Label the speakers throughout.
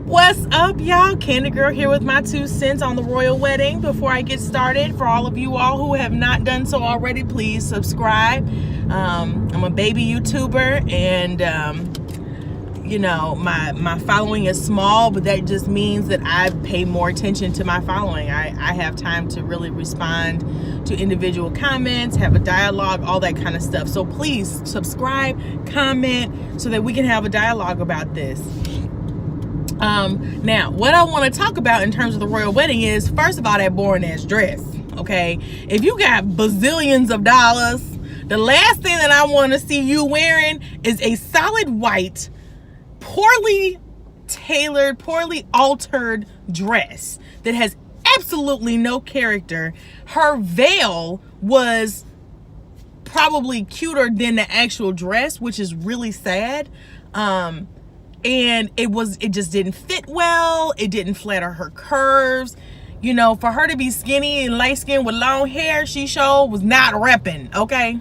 Speaker 1: What's up, y'all? Candy Girl here with my 2 cents on the royal wedding. Before I get started, for all of you all who have not done so already, please subscribe. I'm a baby YouTuber, and my following is small, but that just means that I pay more attention to my following. I have time to really respond to individual comments, have a dialogue, all that kind of stuff. So please subscribe, comment, so that we can have a dialogue about this. Now, what I want to talk about in terms of the royal wedding is, first of all, that boring ass dress. Okay, if you got bazillions of dollars, the last thing that I want to see you wearing is a solid white, poorly tailored, poorly altered dress that has absolutely no character. Her veil was probably cuter than the actual dress, which is really sad. And it just didn't fit well. It didn't flatter her curves. You know, for her to be skinny and light skinned with long hair, she showed was not repping, okay?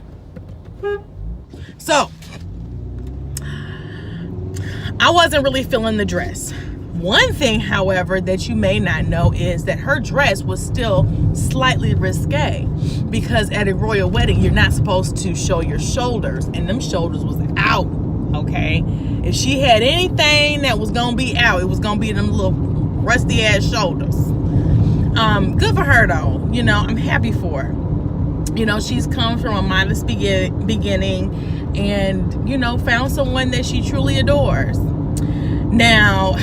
Speaker 1: So, I wasn't really feeling the dress. One thing, however, that you may not know is that her dress was still slightly risque, because at a royal wedding, you're not supposed to show your shoulders, and them shoulders was out, okay? If she had anything that was gonna be out, it was gonna be them little rusty ass shoulders. Good for her though. You know, I'm happy for her. You know, she's come from a modest beginning and, you know, found someone that she truly adores. Now,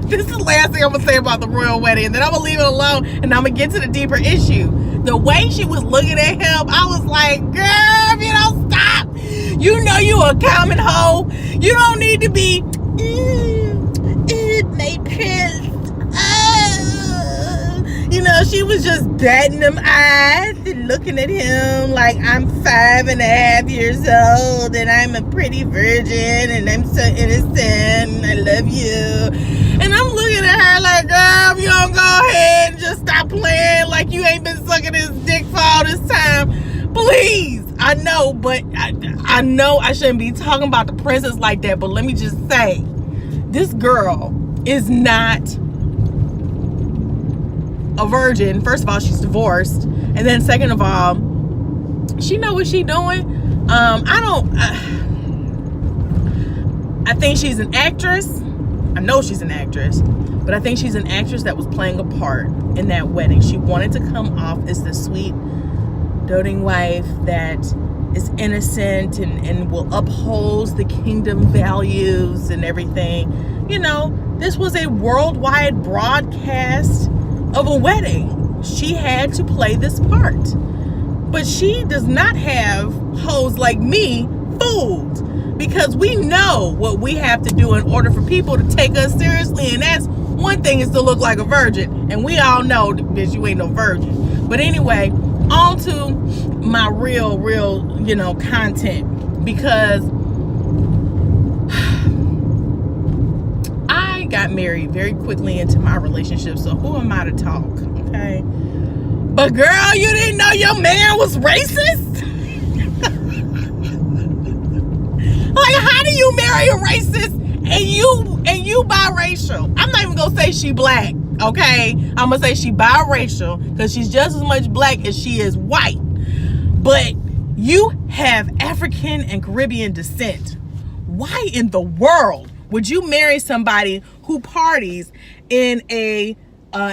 Speaker 1: this is the last thing I'm gonna say about the royal wedding, and then I'm gonna leave it alone and I'm gonna get to the deeper issue. The way she was looking at him, I was like, girl, if you don't stop, you know you a common hoe. You don't need to be, my prince. You know, she was just batting them eyes and looking at him like, I'm 5.5 years old and I'm a pretty virgin and I'm so innocent and I love you. And I'm looking at her like, girl, if you don't go ahead and just stop playing like you ain't been sucking his dick for all this time, please. I know, but I know I shouldn't be talking about the princess like that, but let me just say, this girl is not a virgin. First of all, she's divorced, and then second of all, she know what she doing. I think she's an actress. I know she's an actress, but I think she's an actress that was playing a part in that wedding. She wanted to come off as the sweet, doting wife that is innocent and will uphold the kingdom values and everything. You know, this was a worldwide broadcast of a wedding. She had to play this part. But she does not have hoes like me fooled, because we know what we have to do in order for people to take us seriously, and that's one thing is to look like a virgin, and we all know that you ain't no virgin. But anyway, on to my real, you know, content, because I got married very quickly into my relationship, so who am I to talk, okay? But girl, you didn't know your man was racist? Like, how do you marry a racist and you biracial? I'm not even gonna say she black, okay? I'm gonna say she biracial, because she's just as much black as she is white. But you have African and Caribbean descent. Why in the world would you marry somebody who parties in a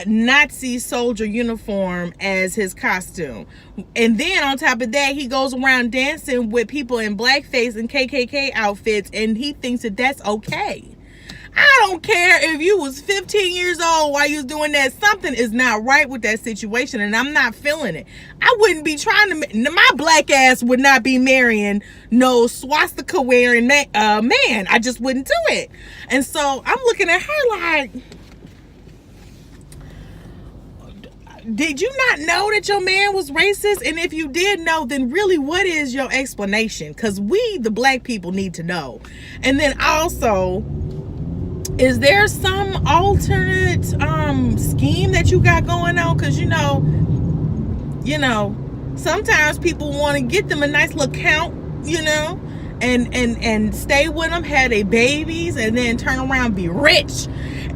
Speaker 1: Nazi soldier uniform as his costume? And then on top of that, he goes around dancing with people in blackface and KKK outfits, and he thinks that that's okay. I don't care if you was 15 years old while you was doing that. Something is not right with that situation, and I'm not feeling it. I wouldn't be trying to, my black ass would not be marrying no swastika wearing man. I just wouldn't do it. And so I'm looking at her like, did you not know that your man was racist? And if you did know, then really, what is your explanation? Because we, the black people, need to know. And then also, is there some alternate scheme that you got going on? Because you know, sometimes people want to get them a nice little count, you know, and stay with them, have their babies, and then turn around and be rich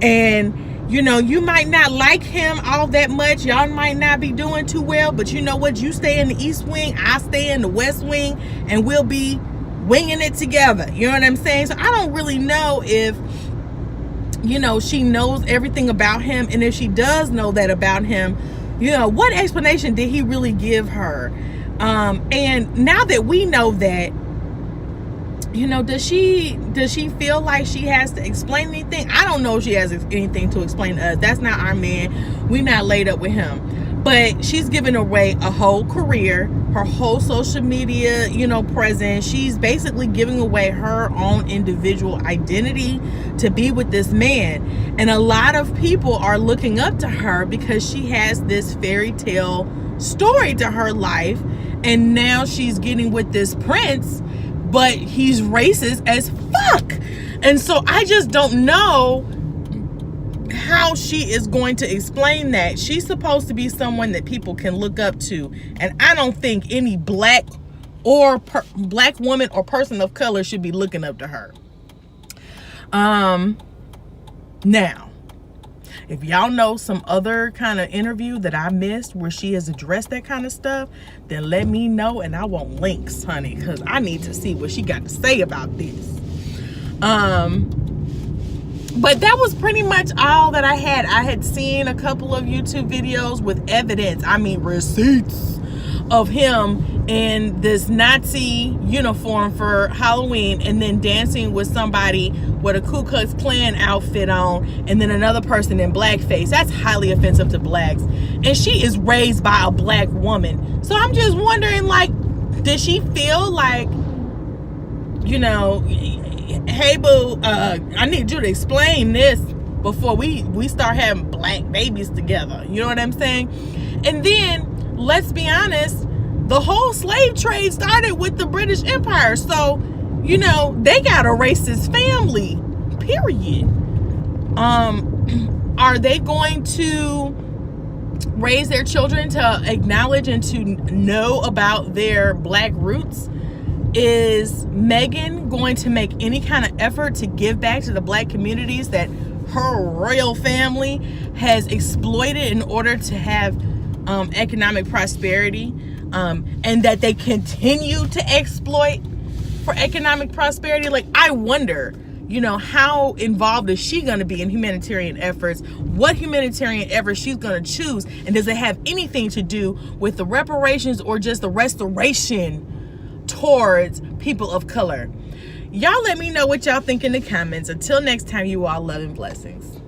Speaker 1: And you know, you might not like him all that much. Y'all might not be doing too well, but you know what? You stay in the East Wing, I stay in the West Wing, and we'll be winging it together. You know what I'm saying? So I don't really know if, you know, she knows everything about him. And if she does know that about him, you know, what explanation did he really give her? And now that we know that, you know, does she feel like she has to explain anything? I don't know if she has anything to explain to us. That's not our man. We're not laid up with him. But she's given away a whole career, her whole social media, you know, presence. She's basically giving away her own individual identity to be with this man. And a lot of people are looking up to her because she has this fairy tale story to her life. And now she's getting with this prince, but he's racist as fuck. And so I just don't know how she is going to explain that. She's supposed to be someone that people can look up to. And I don't think any black or black woman or person of color should be looking up to her. Now, if y'all know some other kind of interview that I missed where she has addressed that kind of stuff, then let me know, and I want links, honey, because I need to see what she got to say about this. But that was pretty much all that I had. I had seen a couple of YouTube videos with evidence, I mean receipts, of him in this Nazi uniform for Halloween, and then dancing with somebody with a Ku Klux Klan outfit on, and then another person in blackface. That's highly offensive to blacks. And she is raised by a black woman. So I'm just wondering, like, did she feel like, you know, hey boo, I need you to explain this before we start having black babies together. You know what I'm saying? And then, let's be honest, the whole slave trade started with the British Empire. So, you know, they got a racist family, period. Are they going to raise their children to acknowledge and to know about their black roots? Is Meghan going to make any kind of effort to give back to the black communities that her royal family has exploited in order to have economic prosperity, and that they continue to exploit for economic prosperity? Like, I wonder, you know, how involved is she going to be in humanitarian efforts? What humanitarian efforts she's going to choose? And does it have anything to do with the reparations or just the restoration towards people of color? Y'all let me know what y'all think in the comments. Until next time, you all, love and blessings.